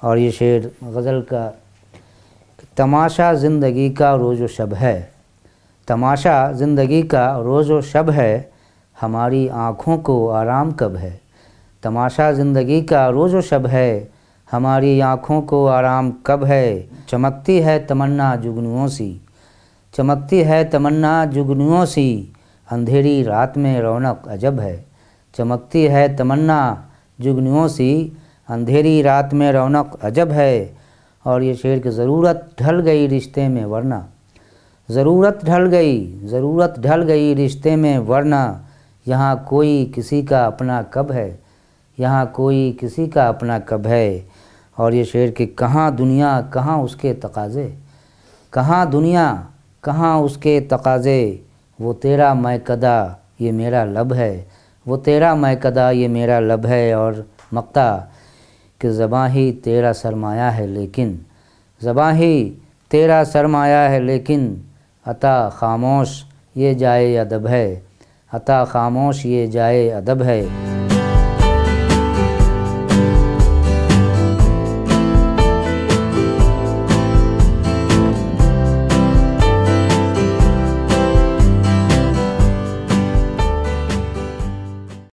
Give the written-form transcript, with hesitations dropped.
और ये शेर गज़ल का, तमाशा ज़िंदगी का रोज़ व शब है, तमाशा ज़िंदगी का रोज़ व शब है, हमारी आँखों को आराम कब है। तमाशा ज़िंदगी का रोज़ व शब है, हमारी आँखों को आराम कब है। चमकती है तमन्ना जुगनुओं सी, चमकती है तमन्ना जुगनुओं सी, अंधेरी रात में रौनक अजब है। चमकती है तमन्ना जुगनुओं सी, अंधेरी रात में रौनक अजब है। और ये शेर की, ज़रूरत ढल गई रिश्ते में वरना, ज़रूरत ढल गई, ज़रूरत ढल गई रिश्ते में वरना, यहाँ कोई किसी का अपना कब है, यहाँ कोई किसी का अपना कब है। और ये शेर की, कहाँ दुनिया कहाँ उसके तकाज़े, कहाँ दुनिया कहाँ उसके तकाज़े, वो तेरा मैकदा ये मेरा लब है, वो तेरा मैकदा ये मेरा लब है। और मक्ता कि ज़बां ही तेरा सरमाया है लेकिन, ज़बां ही तेरा सरमाया है लेकिन, अता खामोश ये जाए अदब है, अता खामोश ये जाए अदब है।